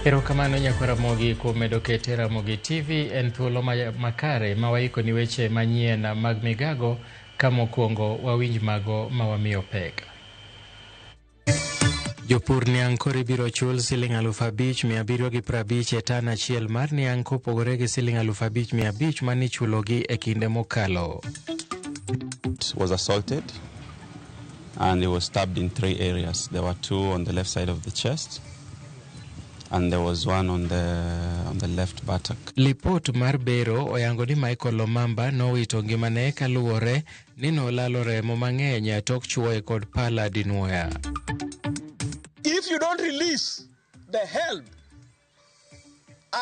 Erokamano nyakwara Mogi kuom medo kete Ramogi TV en thuolo makare mawaiko ni weche manyien mag migago ka mokwongo wawinj mago mawamiyo pek. Jopur niang' koro ibiro chul Sh5,750 e tan achiel mar niang' kopogore gi Sh5,500 manichulogi e kinde mokalo. It was assaulted and he was stabbed in 3 areas. There were 2 on the left side of the chest and there was 1 on the left buttock. Lipot mar bero oyango ni Michael Lomamba nowito ngimane kaluwore ni nolalo remo mang'eny tok chuoye kod pala dinwoya. If you don't release the help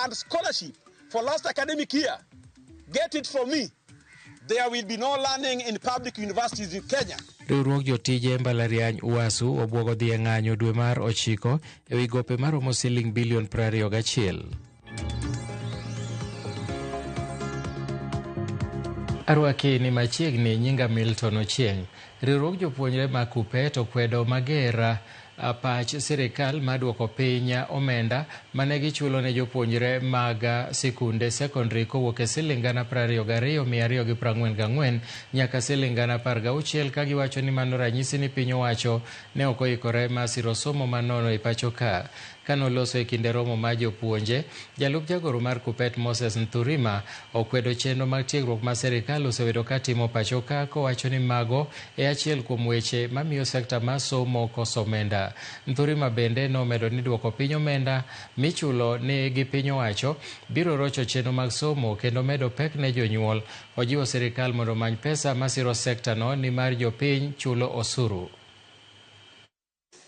and scholarship for last academic year, get it from me. There will be no learning in public universities in Kenya. Riwruok jotije mbalariany UASU obwogo dhi e ng'anyo dwe mar 9 ewi gope maromo siling bilion 21. Arwaki ni machiegni nyinga Milton Ochieng'. Riwruok jopuonjre ma Kuppet okwedo mager pach sirikal maduoko piny omenda mane gichulo ne jopuonjre mag sikunde secondary kowuok e Sh22,244 nyaka Sh16,000 ka giwacho ni mano ranyisi ni piny owacho ne ok oikore masiro somo manono e pacho ka. Kanoloso e kinde romo mar jopuonje, jalup jagoro mar Kuppet Moses Nturima okwedo chenro mag tiegruok ma sirikal osebedo ka timo pacho ka kowacho ni mago e achiel kuom weche mamiyo sekta mar somo koso omenda. Nturima bende nomedo ni duoko piny omenda michulo ni gi piny owacho biro rocho chenro mag somo kendo medo pek ne jonyuol. Ojiwo sirikal mondo many pesa masiro sekta no ni mar jopiny chulo osuru.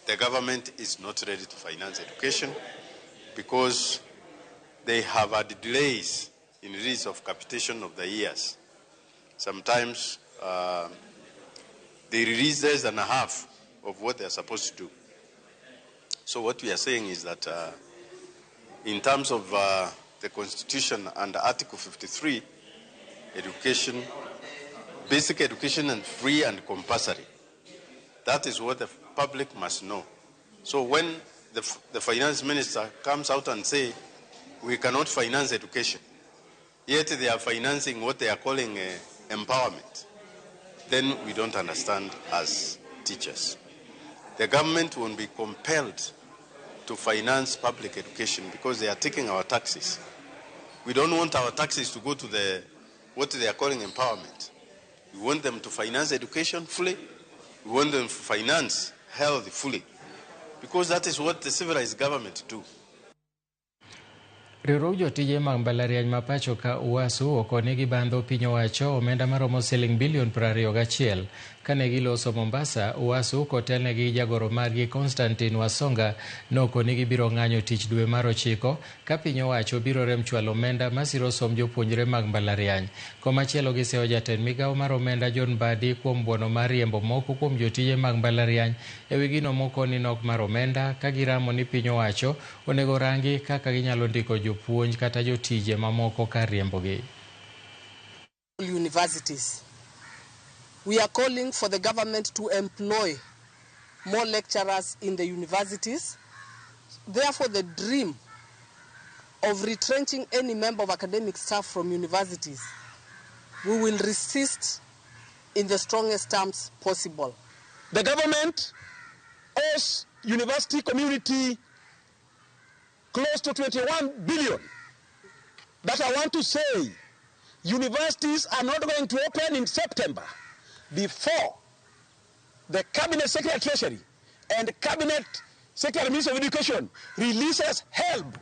The government is not ready to finance education because they have had delays in release of capitation of the years. Sometimes they release less than a half of what they are supposed to do. So what we are saying is that in terms of the Constitution under Article 53, education, basic education and free and compulsory. That is what the public must know. So when the finance minister comes out and say, we cannot finance education, yet they are financing what they are calling empowerment, then we don't understand as teachers. The government won't be compelled to finance public education because they are taking our taxes. We don't want our taxes to go to what they are calling empowerment. We want them to finance education fully. We want them to finance health fully, because that is what the civilized government do. Riwruok jotije mag mbalariany ma pacho ka UASU okone gi bandho piny owacho omenda maromo siling bilion 21. Kane giloso Mombasa, UASU kotelne gi jagoro margi Constantine Wasonga nokone gi biro ng'anyo tich dwe mar 9 ka piny owacho biro rem chwalo omenda masiro som jopuonjre mag mbalariany. Komachielo giseyo jatend migawo mar omenda John Badi kuom buono mar riembo moko kuom jotije mag mbalariany ewi gino moko ni nok mar omenda ka giramo ni piny owacho onego rangi kaka ginyalo ndiko jopuonj kata jotije mamoko kar riembogi. Universities. We are calling for the government to employ more lecturers in the universities. Therefore, the dream of retrenching any member of academic staff from universities, we will resist in the strongest terms possible. The government owes university community close to 21 billion. But I want to say, universities are not going to open in September before the Cabinet Secretary Treasury and Cabinet Secretary Minister of Education releases help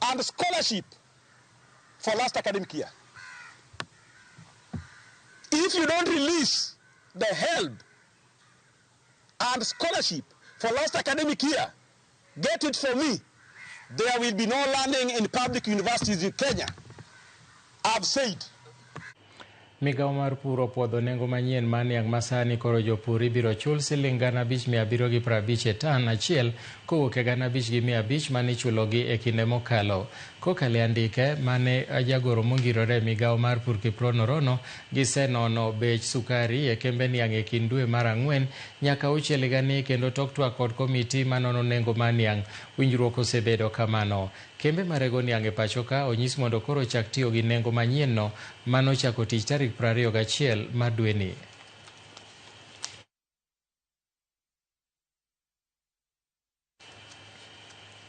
and scholarship for last academic year. If you don't release the help and scholarship for last academic year, get it from me. There will be no learning in public universities in Kenya. I've said. Migao mar pur opuodho nengo manyien mar niang' masani koro jopur ibiro chul siling'5,750 e tan achiel kowuok e 5,500 mane ichulogi e kinde mokalo. Kokalo e andike mane jagoro mongirore migao mar pur Kiprono Rono gisenono bech sukari e kembe niang' e kind dwe mar Ang'wen nyaka auchiel higani kendo tok twak kod komiti manono nengo mar niang' winjruok osebedo kamano. Kembe marego niang' e pacho ka onyis mondo koro chak tiyo gi nengo manyienno manochako tich tarik 21 mar dweni.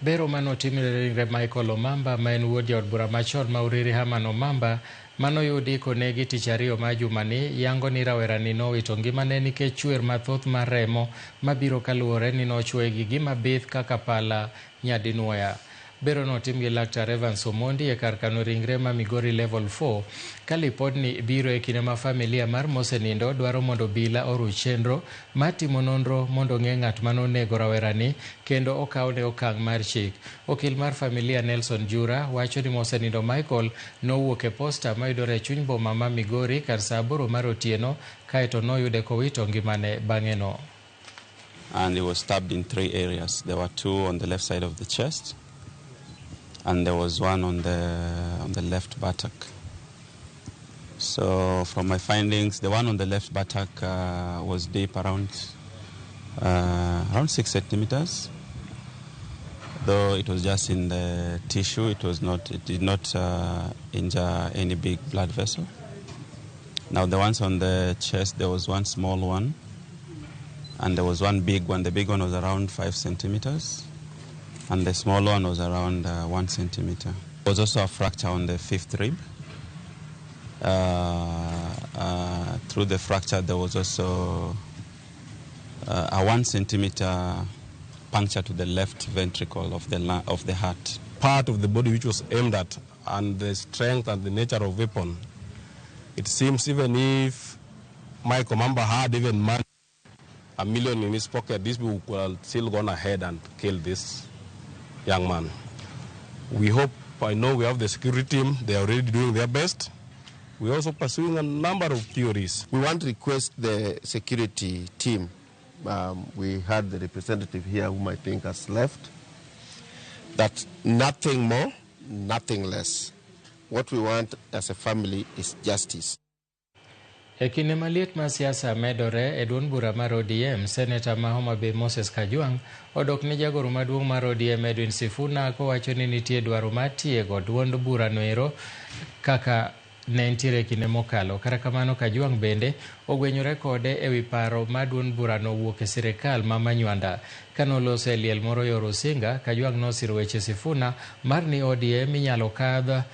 Bero manotimre ringre Michael Omamba ma en wuod jaod bura machon ma Uriri Herman Omamba manoyudi konegi tich ariyo mar jumani yango ni rawerani nowito ngimane nikech chwer mathoth mar remo mabiro kaluwore ni nochwoye gi gima bith kaka pala nyadinwoya. Bero notim gi Laktar Evans Omondi e kar kano ringre ma Migori Level 4 ka lipodni biro e kinde ma familia mar mosenindo dwaro mondo obila oruch chenro mar timo nonro mondo ng'e ng'at manonego rawerani kendo okawne okang' mar chik. Okil mar familia Nelson Jura wacho ni mosenindo Michael nowuok e posta mayudore e chuny boma ma Migori kar saa 8 mar otieno kaeto noyude kowito ngimane bang'eno. And he was stabbed in 3 areas. There were 2 on the left side of the chest, and there was one on the left buttock. So from my findings, the one on the left buttock was deep around 6 centimeters. Though it was just in the tissue, it did not injure any big blood vessel. Now the ones on the chest, there was one small one, and there was one big one. The big one was around 5 centimeters. And the small one was around 1 centimeter. There was also a fracture on the 5th rib. Through the fracture, there was also a 1 centimeter puncture to the left ventricle of the heart. Part of the body which was aimed at, and the strength and the nature of weapon, it seems even if Mike Omamba had even money, $1 million in his pocket, these people could have still gone ahead and killed this young man. I know we have the security team, they are already doing their best. We're also pursuing a number of theories. We want to request the security team. We had the representative here whom I think has left, that nothing more, nothing less. What we want as a family is justice. E kinde maliet ma siasa medore e duond bura mar ODM, Seneta ma Homa Bay Moses Kajwang' odok ne jagoro maduong' mar ODM Edwin Sifuna kowacho ni nitie dwaro mar tiego duond bura noero kaka ne ntiere kinde mokalo. Kata kamano Kajwang' bende ogwenyore kode e wi paro ma duond bura no wuok e sirikal ma Manywanda. Kanoloso e liel moro yor Osinga, Kajwang' nosiro weche Sifuna mar ni ODM inyalo kadh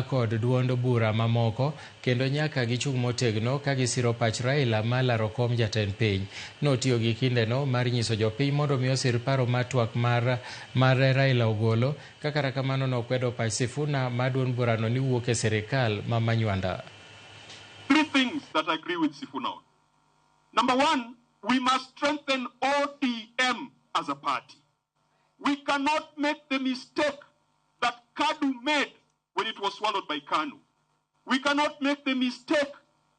kod duond bura mamoko kendo nyaka gichung' motegno ka gisiro pach Raila ma laro kom jatend piny. Notiyo gi kindeno mar nyiso jopiny mondo mi osir paro mar twak mar Raila ogolo, kaka kamano nokwedo pach Sifuna ma duond burano ni wuok e sirikal ma Manywanda. 3 things that I agree with Sifuna on. Number 1, we must strengthen ODM as a party. We cannot make the mistake that KADU made when it was swallowed by KANU. We cannot make the mistake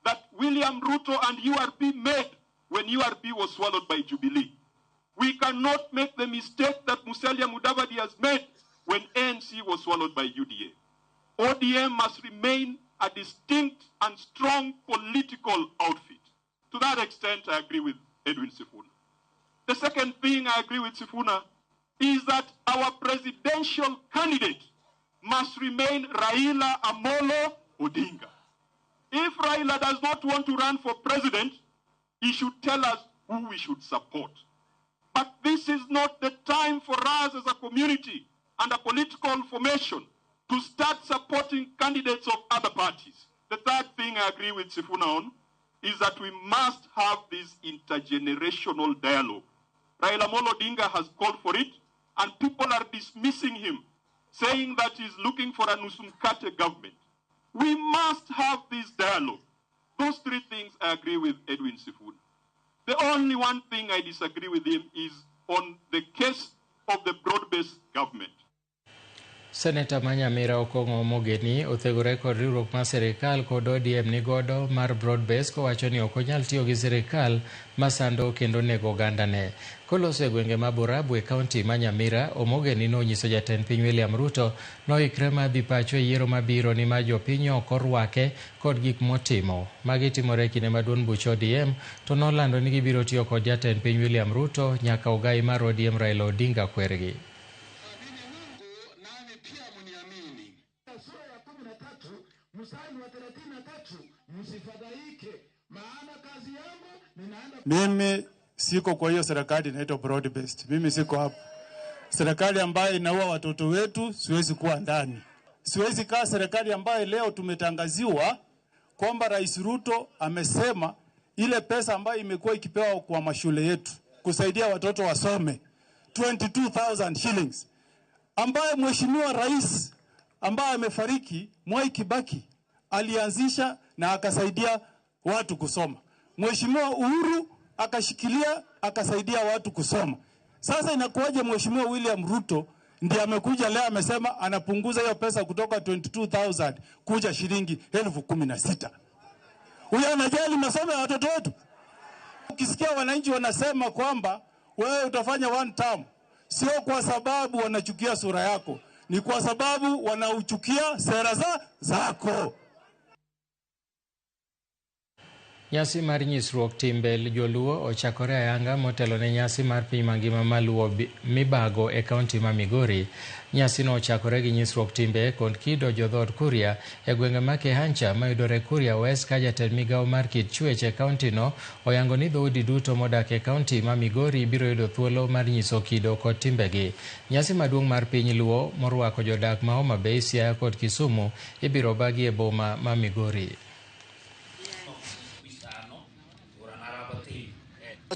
that William Ruto and URP made when URP was swallowed by Jubilee. We cannot make the mistake that Musalia Mudavadi has made when ANC was swallowed by UDA. ODM must remain a distinct and strong political outfit. To that extent, I agree with Edwin Sifuna. The second thing I agree with Sifuna is that our presidential candidate must remain Raila Amolo Odinga. If Raila does not want to run for president, he should tell us who we should support. But this is not the time for us as a community and a political formation to start supporting candidates of other parties. The third thing I agree with Sifuna on is that we must have this intergenerational dialogue. Raila Amolo Odinga has called for it, and people are dismissing him, saying that he's looking for a Nusumkate government. We must have this dialogue. Those 3 things I agree with Edwin Sifuna. The only one thing I disagree with him is on the case of the broad-based government. Seneta Manyamira Okong'o Mogeni othegore kod riwruok mar sirikal kod ODM nigodo mar broad-based kowacho ni ok onyal tiyo gi sirikal masando kendo nego ogandane. Koloso e gwenge ma Borabu e kaunti ma Nyamira, Omogeni nonyiso jatend piny William Ruto noikre mar dhi pacho e yiero mabiro ni ma jopiny ok orwake kod gik motimo. Magi timore e kinde ma duond buch ODM to nolando ni gibiro tiyo kod jatend piny William Ruto nyaka ogai mar ODM Raila Odinga kwergi. Mimi siko kwa hiyo serikali inaitwa broad based. Mimi siko hapo. Serikali ambayo inaua watoto wetu siwezi kuwa ndani. Siwezi kaa serikali ambayo leo tumetangaziwa kwamba Rais Ruto amesema ile pesa ambayo imekuwa ikipewa kwa mashule yetu kusaidia watoto wasome 22,000 shillings ambaye Mheshimiwa Rais ambaye amefariki Mwai Kibaki alianzisha na akasaidia watu kusoma. Mheshimiwa Uhuru akashikilia akasaidia watu kusoma. Sasa inakuwaje Mheshimiwa William Ruto ndiye amekuja leo amesema anapunguza hiyo pesa kutoka 22,000 kuja shilingi 16,000? Huyo anajali masomo ya watoto wetu? Ukisikia wananchi wanasema kwamba wewe utafanya one term, sio kwa sababu wanachukia sura yako, ni kwa sababu wanauchukia sera zako. Nyasi mar nyisruok timbe joluo ochakore ayanga motelo ne nyasi mar piny mangima maluwo mibago e kaunti ma Migori. Nyasi no ochakore gi nyisruok timbe kod kido jodhot Kuria e gwenge ma Kehancha mayudore Kuria West ka jatend migawo mar kit chwech e kaunti no oyango ni dhoudi duto modak e kaunti ma Migori biro yudo thuolo mar nyiso kido kod timbegi. Nyasi maduong' mar piny Luo morwako jodak ma Homa Bay, Siaya kod Kisumu ibiro bagi e boma ma Migori.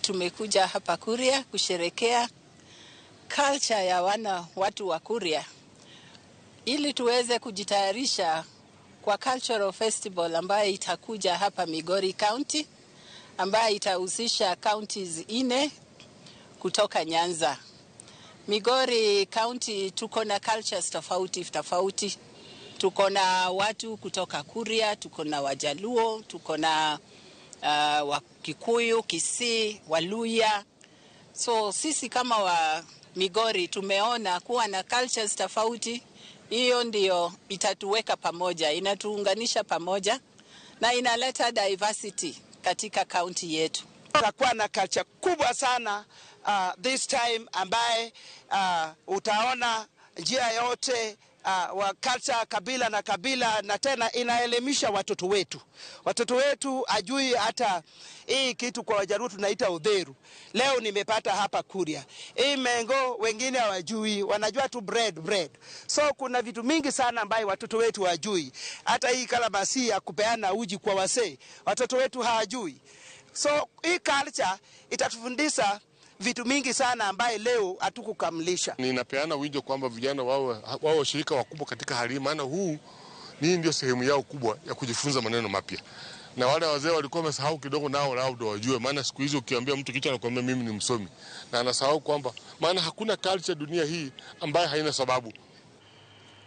Tumekuja hapa Kuria kusherekea culture ya watu wa Kuria ili tuweze kujitayarisha kwa cultural festival ambayo itakuja hapa Migori County, ambayo itahusisha counties 4 kutoka Nyanza. Migori County tuko na cultures tofauti. Tuko na watu kutoka Kuria, tuko na Wajaluo, tuko na Wakikuyu, Kisii, Waluya. So sisi kama wa Migori tumeona kuwa na cultures tofauti, hiyo ndio itatuweka pamoja, inatuunganisha pamoja na inaleta diversity katika county yetu. Tutakuwa na culture kubwa sana this time ambaye utaona njia yote wa culture kabila na kabila, na tena inaelimisha watoto wetu. Watoto wetu ajui hata hii kitu kwa Wajaruo tunaita udheru. Leo nimepata hapa Kuria. Hii mengo wengine hawajui, wanajua tu bread. So kuna vitu mingi sana ambayo watoto wetu hawajui. Hata hii kalabasi ya kupeana uji kwa wasee, watoto wetu hawajui. So hii culture itatufundisha vitu mingi sana ambaye leo hatukukamilisha. Ninapeana wito kwamba vijana wao washirika wakubwa katika hali, maana hii ndio sehemu yao kubwa ya kujifunza maneno mapya. Na wale wazee walikuwa wamesahau kidogo, nao ndio wajue, maana siku hizo ukiambia mtu kitu anakuambia mimi ni msomi, na anasahau kwamba maana hakuna culture dunia hii ambayo haina sababu.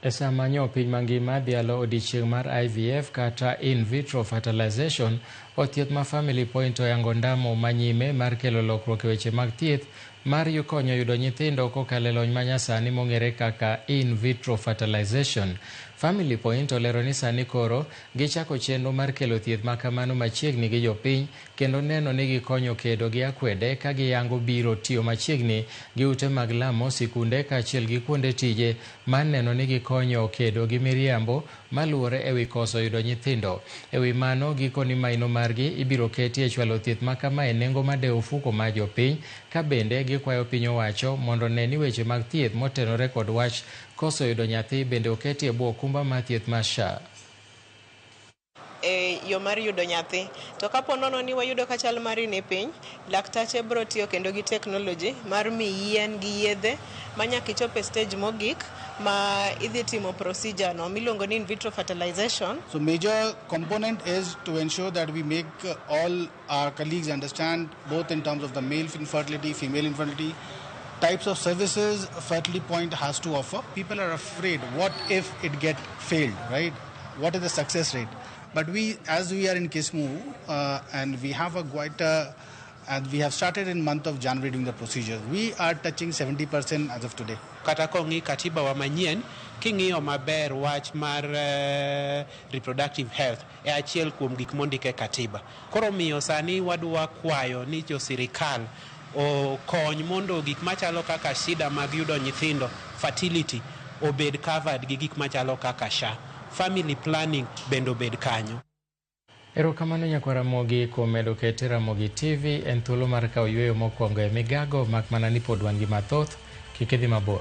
Esa manyo piny mangima dhialo odiechieng' mar IVF kata in vitro fertilization, othieth ma Family Point oyango ndamo manyime mar kelo lokruok e weche mag thieth mar konyo yudo nyithindo kokalo e lony manyasani mong'ere kaka in vitro fertilization. Family Point olero ni sani koro gichako chenro mar kelo thieth makamano machiegni gi jopiny kendo neno ni gikonyo kedo gi akwede ka giyango biro tiyo machiegni gi ute mag lamo, sikunde kaachiel gi kuonde tije mar neno ni gikonyo kedo gi miriambo maluwore e wi koso yudo nyithindo. E wi mano, gikoni maino margi ibiro keti e chwalo thieth makama e nengo madewo ofuko mar jopiny, ka bende gikwayo piny owacho mondo ne ni weche mag thieth motenore kod wach koso yudo nyathi bende oketi e bwo okumba mar thieth mar SHA. Yo mar yudo nyathi to kapo nono ni wayudo ka chal mari ni piny, laktache bro tiyo kendo gi technology mar mi yien gi yedhe manyaka ichope stage mogik ma idhi timo procedure no miluongo ni in vitro fertilization. So major component is to ensure that we make all our colleagues understand both in terms of the male infertility, female infertility, types of services Fertility Point has to offer. People are afraid, what if it get failed, right? What is the success rate? But we, as we are in Kismu, and we have and we have started in month of January doing the procedures, we are touching 70% as of today. Kata kongi katiba wa Manyien, king'iyo maber wach mar reproductive health e achiel kuom gik mondike katiba. Koro miyo sani wadwa kwayo ni jo sirikal okony mondo gik machalo kaka shida mag yudo nyithindo, fertility, obed covered gi gik machalo kaka SHA. Family planning bendo bed kanyo. Erokamano nyakwara Ramogi kuom medo kete Ramogi TV en thuolo mar kawo yweyo mokwongo e migago mak mana ni pod wan gi mathoth kik idhi mabor.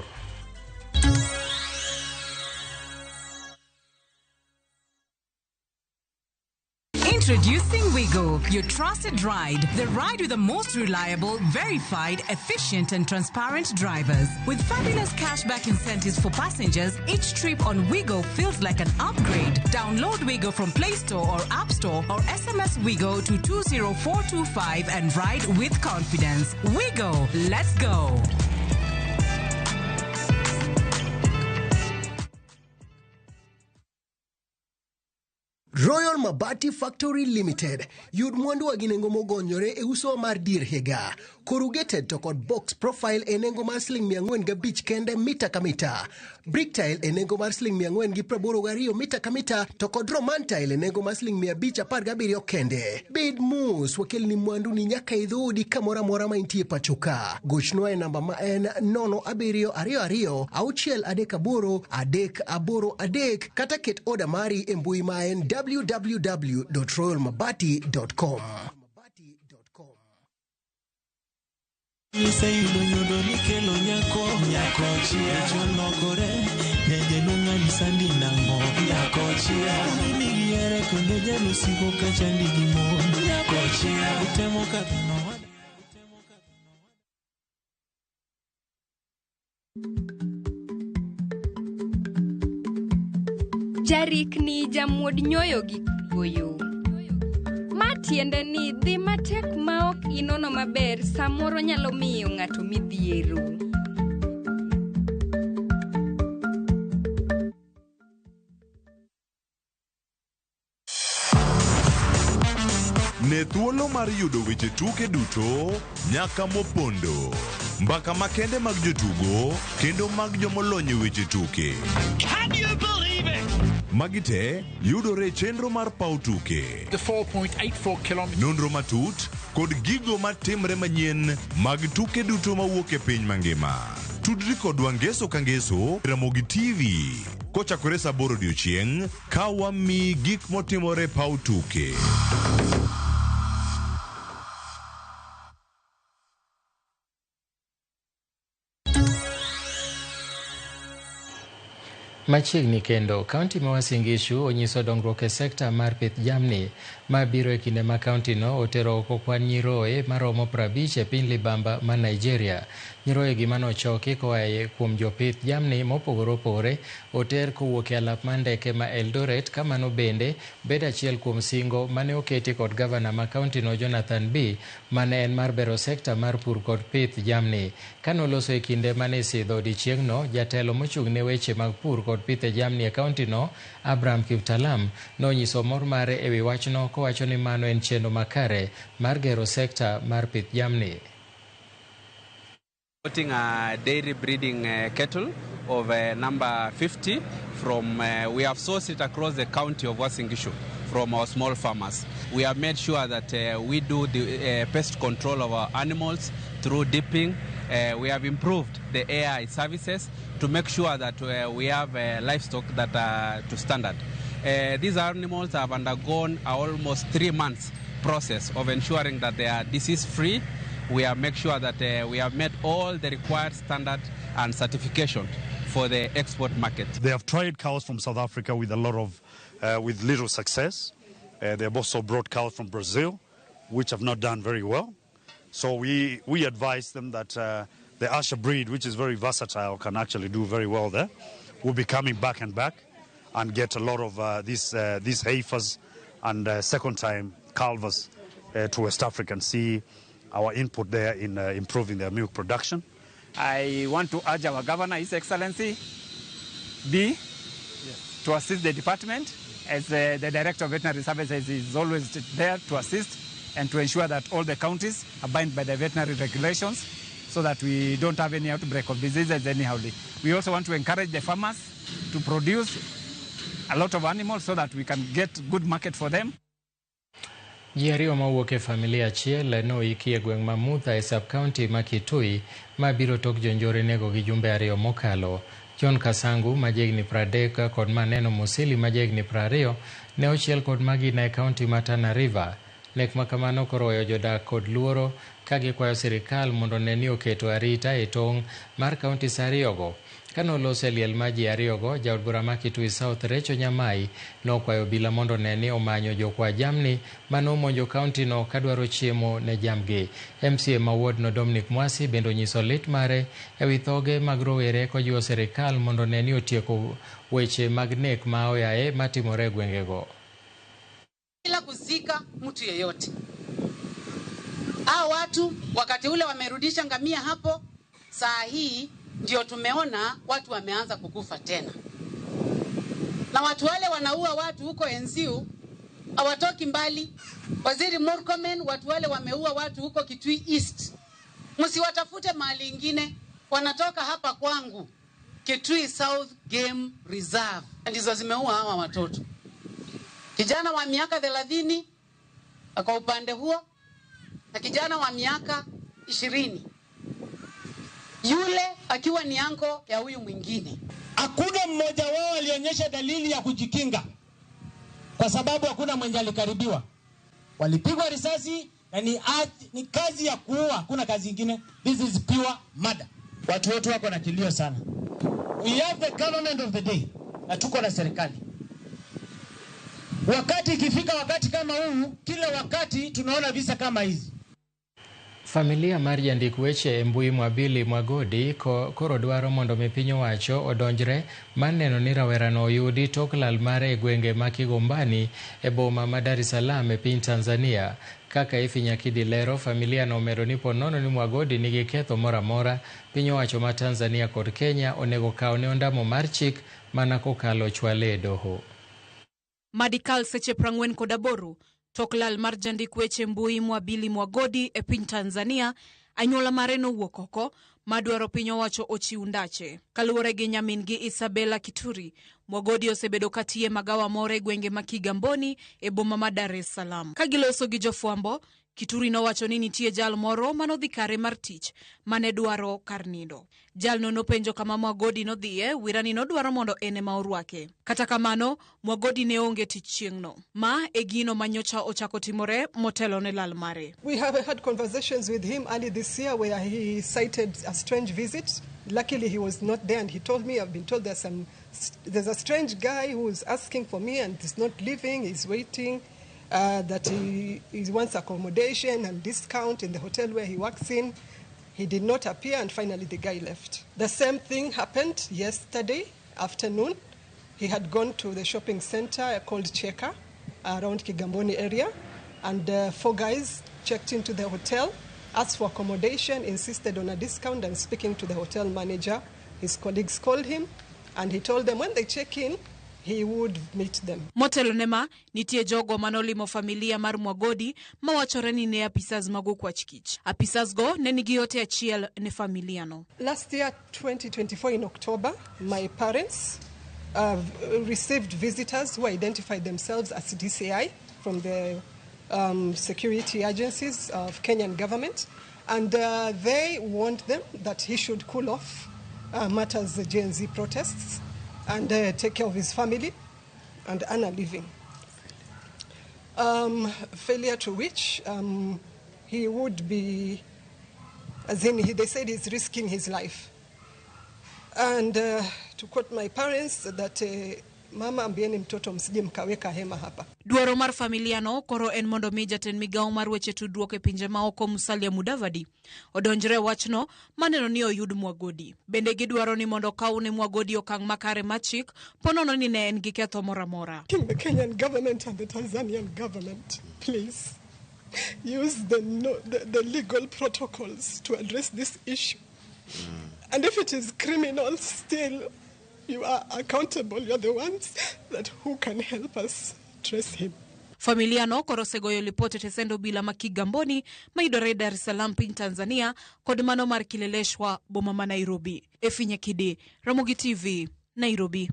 Introducing Wigo, your trusted ride. The ride with the most reliable, verified, efficient and transparent drivers. With fabulous cashback incentives for passengers, each trip on Wigo feels like an upgrade. Download Wigo from Play Store or App Store or SMS Wigo to 20425 and ride with confidence. Wigo, let's go. Royal Mabati Factory Limited yud mwandu wa ginengo mogonyore e uso mar dir higa. Corrugated to kod box profile e nengo mar $405 kende mita ka mita. Brick tile e nengo mar $482 mita ka mita to kod roman tile e nengo mar $517 kende. Bed mus wakelni mwandu ni nyaka idhudi kamora mora ma intie pachoka. Gochnwa e namba ma en 0722 638 kata ket oda mari e mbui ma en www.royalmabati.com. Jarik ni jamuod nyoyo gi goyo. Matiende ni dhi matek maok inono maber samoro nyalo miyo ng'ato midhiero. Ne thuolo mar yudo weche tuke duto nyaka mopondo. Mbaka makende mag jotugo kendo mag jomolony weche tuke. Can you believe it? Magite yudore chenro mar pau tuke. The 4.84 km. Nonro matut kod gigo matimre manyien mag tuke duto mawuok e piny mangima. Tudri kod wangeso kangeso Ramogi TV. Kochakore saa 8 odiechieng' ka wami gik motimore pau tuke. Machiegni kendo, kaunti ma Uasin Gishu onyiso dongruok e sekta mar pith jamni ma biro e kinde ma kaunti no otero oko kwan nyiroye maromo 50 e piny libamba ma Nigeria. Nyiroye gi manochoki koaye kuom jopith jamni mopogore opogore oter kowuok e alap mar ndeke ma Eldoret, ka mano bende bedo achiel kuom singo mane oketi kod gavana ma kaunti no Jonathan B mane en mar bero sekta mar pur kod pith jamni. Kanoloso e kinde mane isidho odiechieng' no, jatelo mochung' ne weche mag pur kod pith e jamni e kaunti no Abraham Kiptalam nonyiso mor mare e wi wachno kowacho ni mano en chenro makare mar gero sekta mar pith jamni. Putting a dairy breeding cattle of number 50 from, we have sourced it across the county of Uasin Gishu from our small farmers. We have made sure that we do the pest control of our animals through dipping. We have improved the AI services to make sure that we have livestock that are to standard. These animals have undergone almost 3 months process of ensuring that they are disease-free. We have made sure that we have met all the required standard and certification for the export market. They have tried cows from South Africa with a lot of, with little success. They have also brought cows from Brazil, which have not done very well. So we advise them that the Asher breed, which is very versatile, can actually do very well there. We'll be coming back and get a lot of these heifers and second-time calvers to West Africa and see our input there in improving their milk production. I want to urge our governor, His Excellency, to assist the department, as the Director of Veterinary Services is always there to assist and to ensure that all the counties abide by the veterinary regulations so that we don't have any outbreak of diseases anyhow. We also want to encourage the farmers to produce a lot of animals so that we can get good market for them. Ji ariyo mawuok e familia achiel noiki e gweng' ma Mutha e sub-county ma Kitui ma biro tok jonjore nego gi jumbe ariyo mokalo. John Kasangu ma jegni 30 kod Maneno Musili ma jegni 20 ne ochiel kod magina e kaunti ma Tana River. Nek makamano koro weyo jodak kod luoro ka gikwayo sirikal mondo ne ni oketo arita e tong' mar kaunti ariyogo. Kanoloso e liel ma ji ariyogo, jaod bura ma Kitui South Recho Nyamai nokwayo obila mondo ne ni omanyo jokwa jamni manomonjo kaunti no kadwaro chiemo ne jamgi. MCA ma wardno Dominic Mwasi bende onyiso lit mare e wi thoge mag rowere kojiwo sirikal mondo ne ni otieko weche mag nek ma oyaye matimore e gwengego. Bila kuzika mtu yeyote. Hao watu wakati ule wamerudisha ngamia hapo, saa hii ndio tumeona watu wameanza kukufa tena. Na watu wale wanaua watu huko Enziu hawatoki mbali. Waziri Murkomen, watu wale wameua watu huko Kitui East. Msiwatafute mahali ingine, wanatoka hapa kwangu. Kitui South Game Reserve. Ndizo zimeua hawa watoto. Kijana wa miaka 30 kwa upande huo na kijana wa miaka 20. Yule akiwa ni anko ya huyu mwingine. Hakuna mmoja wao alionyesha dalili ya kujikinga, kwa sababu hakuna mwenye alikaribiwa. Walipigwa risasi na ni kazi ya kuua, hakuna kazi nyingine. This is pure murder. Watu wote wako na kilio sana. We have the government of the day, na tuko na serikali. Wakati ikifika wakati kama huu, kila wakati tunaona visa kama hizi. Familia mar jandik weche e mbui Mwabili Mwagodi koro dwaro mondo mi piny owacho odonjre mar neno ni rawerano oyudi tok lal mare e gwenge ma Kigombani e boma ma Dar es Salaam e piny Tanzania. Kaka Ifinya Kidi lero, familia no omedo ni ponono ni Mwagodi nigi ketho moro amora, piny owacho ma Tanzania kod Kenya onego kaw ne ondamo mar chik mana kokalo chwale e doho. Madikal seche 48 tok lal mar jandik weche mbui Mwabili Mwagodi e piny Tanzania, anyuola mare nowuok oko madwaro piny owacho ochiw ndache. Kaluwore gi nyamin gi Isabella Kituri, Mwagodi osebedo katie magawa moro e gwenge ma Kigamboni e boma ma Dar es Salaam. Kagiloso gi jofwambo, Kituri nowacho ni nitie jal moro manodhi kare mar tich mane dwaro kar nindo. Jal no nopenjo kama Mwagodi nodhiye, wirani nodwaro mondo ene ma orwake. Kata kamano, Mwagodi ne onge tich chieng'no. Ma e gino manyocha ochako timore motelo ne lal mare. We have had conversations with him early this year where he cited a strange visit. Luckily he was not there, and he told me, I've been told there's a strange guy who is asking for me and is not leaving, he's waiting. That he wants accommodation and discount in the hotel where he works in. He did not appear, and finally the guy left. The same thing happened yesterday afternoon. He had gone to the shopping center called Cheka around Kigamboni area, and 4 guys checked into the hotel, asked for accommodation, insisted on a discount, and speaking to the hotel manager, his colleagues called him, and he told them when they check in, he would meet them. Motelo nema nitie jogo manolimo familia mar Mwagodi mawachore ni ne apisas mago kwa chikich. Apisas go ne nigi yote achiel ne familia no. Last year, 2024 in October, my parents received visitors who identified themselves as DCI from the security agencies of Kenyan government, and they warned them that he should cool off matters the Gen Z protests and take care of his family and earn a living. Failure to which he would be, as in they said he's risking his life. And to quote my parents, that mama ambieni mtoto msije mkaweka hema hapa. Dwaro mar familia no koro en mondo mi jatend migawo mar weche tudruok e pinje ma oko Musalia Mudavadi odonjre wachno maneno ni oyud Mwagodi. Bende gidwaro ni mondo kaw ne Mwagodi okang' makare machik ponono ni ne en gi ketho moro amora. The Kenyan government and the Tanzanian government, please use the legal protocols to address this issue. And if it is criminal, still, you are accountable. You're the ones who can help us trace him. Familia no korosegoyo lipote tesendo bila makigamboni maidore Dar es Salaam piny Tanzania kod mano mar kileleshwa boma ma Nairobi. Efinye Kidi, Ramogi TV, Nairobi.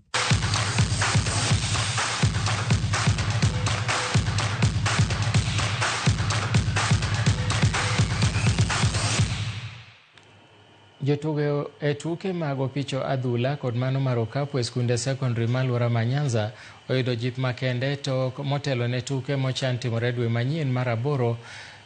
Jotugo e tuke mag opicho adhula kod mano mar okapu e skunde secondary malwora ma Nyanza oyudo jip makende to motelo ne tuke mochan timore dwe manyien mar 8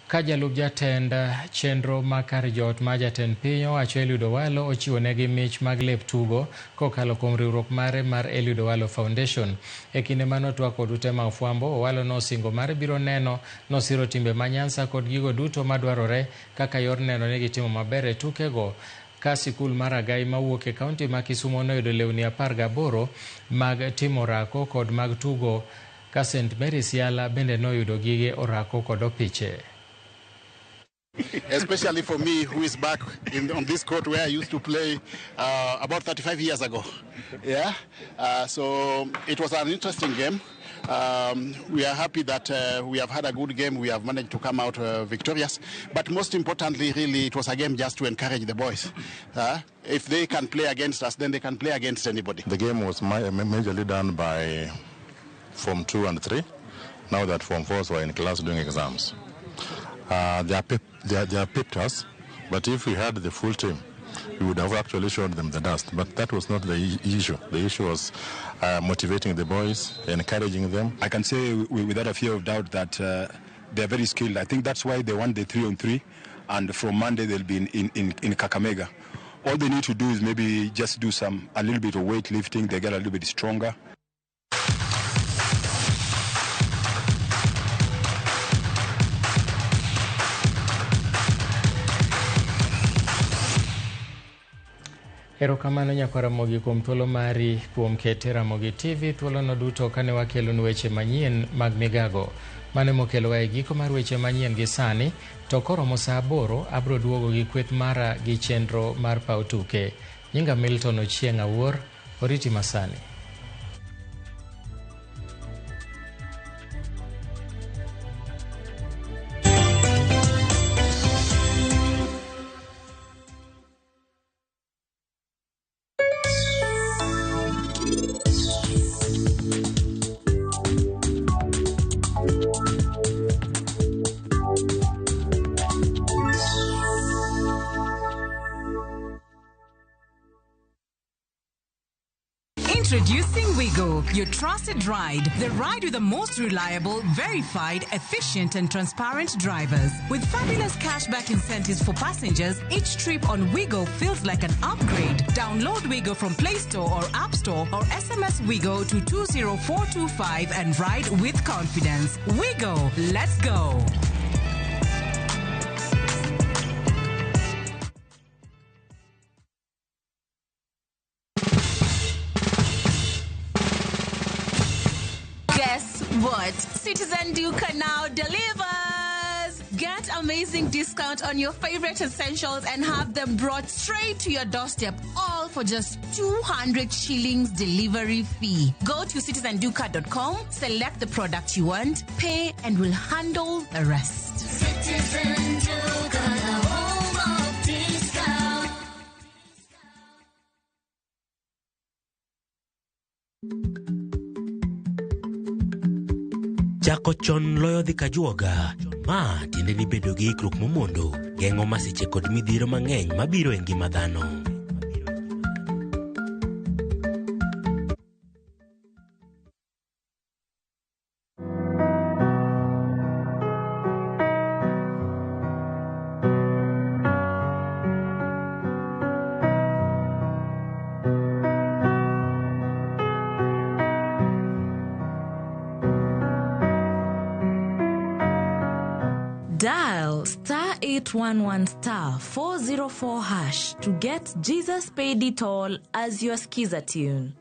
ka jalup jatend chenro makar jot ma jatend piny owacho Eliud Owalo ochiwo negi mich mag lep tugo kokalo kuom riwruok mare mar Eliud Owalo Foundation. E kinde mano twak kod ute ma ofwambo, Owalo nosingo mar biro neno nosiro timbe ma Nyanza kod gigo duto madwarore kaka yor neno ni gitimo maber e tukego. Ka sikul mar Agai mawuok e kaunti ma Kisumo noyudo lewni 18 mag timo orako kod mag tugo, ka St. Mary's Yala bende noyudo gige orako kod opiche. Especially for me, who is back on this court where I used to play about 35 years ago. Yeah, so it was an interesting game. We are happy that we have had a good game. We have managed to come out victorious. But most importantly, really, it was a game just to encourage the boys. If they can play against us, then they can play against anybody. The game was majorly done by Form 2 and 3. Now that Form 4s were in class doing exams. They are pipped us, but if we had the full team, we would have actually showed them the dust. But that was not the issue. The issue was motivating the boys, encouraging them. I can say without a fear of doubt that they're very skilled. I think that's why they won the 3-on-3, and from Monday they'll be in Kakamega. All they need to do is maybe just do a little bit of weightlifting. They get a little bit stronger. Erokamano nyaka Ramogi kuom thuolo mari kuom kete Ramogi TV. Thuolo no duto kane wakelo ni weche manyien mag migago mane mokelo e giko mar weche manyien gi sani, to koromo saa 8 abro duogo gi kweth mara gi chenro mar paw tuke. Nyinga Milton Ochieng' Awuor, oriti masani. Introducing Wigo, your trusted ride. The ride with the most reliable, verified, efficient and transparent drivers. With fabulous cashback incentives for passengers, each trip on Wigo feels like an upgrade. Download Wigo from Play Store or App Store or SMS Wigo to 20425 and ride with confidence. Wigo, let's go. Guess what? Citizen Duca now delivers! Get amazing discount on your favorite essentials and have them brought straight to your doorstep, all for just 200 shillings delivery fee. Go to citizenduca.com, select the product you want, pay, and we'll handle the rest. Citizen Duca, the home of discount. Chako chon loyo dhi kajuoga. Ma tiende ni bedo gi ikruok momondo, geng'o masiche kod midhiro mang'eny mabiro e ngima dhano. Dial *811*404# to get Jesus Paid It All as your skiza tune.